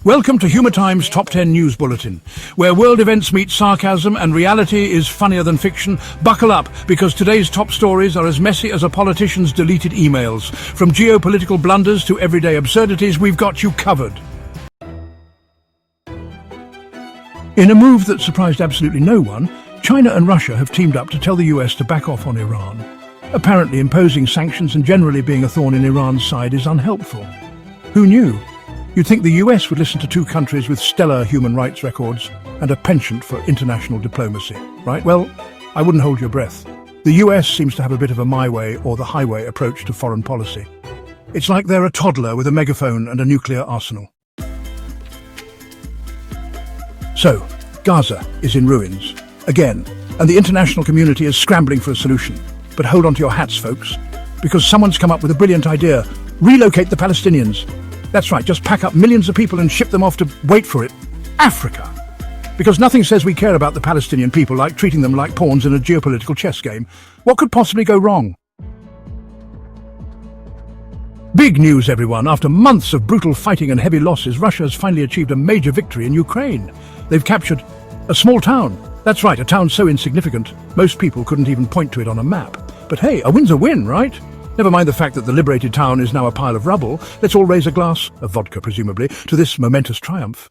Welcome to Humour Times Top 10 News Bulletin, where world events meet sarcasm and reality is funnier than fiction. Buckle up, because today's top stories are as messy as a politician's deleted emails. From geopolitical blunders to everyday absurdities, we've got you covered. In a move that surprised absolutely no one, China and Russia have teamed up to tell the US to back off on Iran. Apparently, imposing sanctions and generally being a thorn in Iran's side is unhelpful. Who knew? You'd think the US would listen to two countries with stellar human rights records and a penchant for international diplomacy, right? Well, I wouldn't hold your breath. The US seems to have a bit of a my way or the highway approach to foreign policy. It's like they're a toddler with a megaphone and a nuclear arsenal. So, Gaza is in ruins, again, and the international community is scrambling for a solution. But hold on to your hats, folks, because someone's come up with a brilliant idea. Relocate the Palestinians. That's right, just pack up millions of people and ship them off to, wait for it, Africa. Because nothing says we care about the Palestinian people like treating them like pawns in a geopolitical chess game. What could possibly go wrong? Big news, everyone. After months of brutal fighting and heavy losses, Russia has finally achieved a major victory in Ukraine. They've captured a small town. That's right, a town so insignificant, most people couldn't even point to it on a map. But hey, a win's a win, right? Never mind the fact that the liberated town is now a pile of rubble. Let's all raise a glass, of vodka presumably, to this momentous triumph.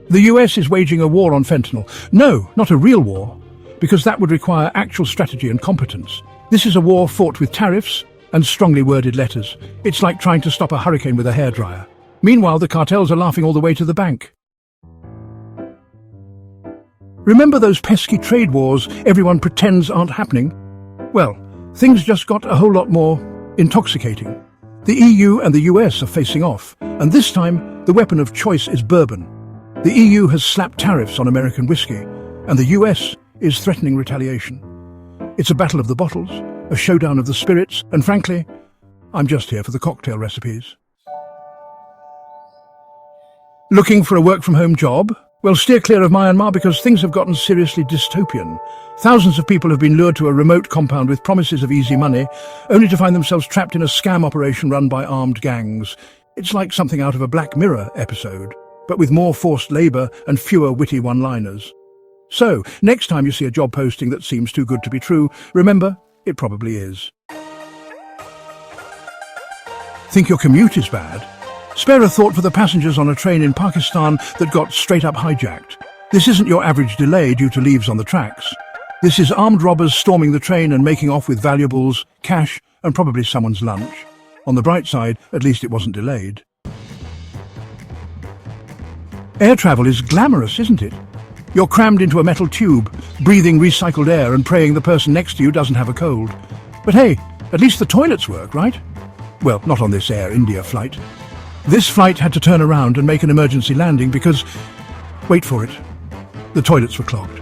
The US is waging a war on fentanyl. No, not a real war, because that would require actual strategy and competence. This is a war fought with tariffs and strongly worded letters. It's like trying to stop a hurricane with a hairdryer. Meanwhile, the cartels are laughing all the way to the bank. Remember those pesky trade wars everyone pretends aren't happening? Well, things just got a whole lot more intoxicating. The EU and the US are facing off, and this time the weapon of choice is bourbon. The EU has slapped tariffs on American whiskey, and the US is threatening retaliation. It's a battle of the bottles, a showdown of the spirits, and frankly, I'm just here for the cocktail recipes. Looking for a work-from-home job? Well, steer clear of Myanmar because things have gotten seriously dystopian. Thousands of people have been lured to a remote compound with promises of easy money, only to find themselves trapped in a scam operation run by armed gangs. It's like something out of a Black Mirror episode, but with more forced labour and fewer witty one-liners. So, next time you see a job posting that seems too good to be true, remember, it probably is. Think your commute is bad? Spare a thought for the passengers on a train in Pakistan that got straight-up hijacked. This isn't your average delay due to leaves on the tracks. This is armed robbers storming the train and making off with valuables, cash, and probably someone's lunch. On the bright side, at least it wasn't delayed. Air travel is glamorous, isn't it? You're crammed into a metal tube, breathing recycled air and praying the person next to you doesn't have a cold. But hey, at least the toilets work, right? Well, not on this Air India flight. This flight had to turn around and make an emergency landing because, wait for it, the toilets were clogged.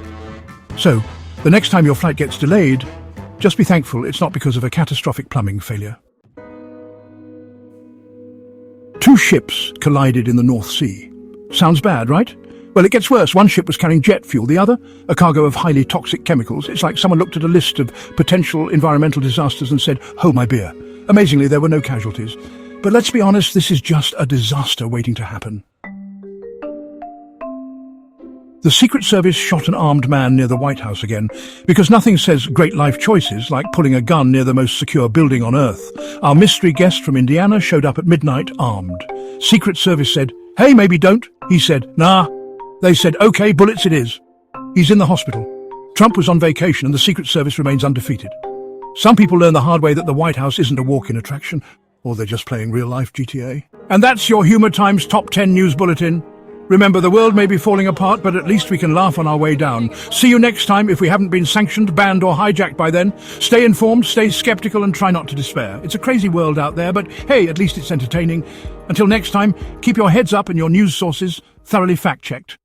So, the next time your flight gets delayed, just be thankful it's not because of a catastrophic plumbing failure. Two ships collided in the North Sea. Sounds bad, right? Well, it gets worse. One ship was carrying jet fuel, the other, a cargo of highly toxic chemicals. It's like someone looked at a list of potential environmental disasters and said, hold my beer. Amazingly, there were no casualties. But let's be honest, this is just a disaster waiting to happen. The Secret Service shot an armed man near the White House again, because nothing says great life choices like pulling a gun near the most secure building on Earth. Our mystery guest from Indiana showed up at midnight armed. Secret Service said, hey, maybe don't. He said, nah. They said, okay, bullets it is. He's in the hospital. Trump was on vacation and the Secret Service remains undefeated. Some people learn the hard way that the White House isn't a walk-in attraction, or they're just playing real-life GTA. And that's your Humour Times Top 10 News Bulletin. Remember, the world may be falling apart, but at least we can laugh on our way down. See you next time if we haven't been sanctioned, banned or hijacked by then. Stay informed, stay skeptical and try not to despair. It's a crazy world out there, but hey, at least it's entertaining. Until next time, keep your heads up and your news sources thoroughly fact-checked.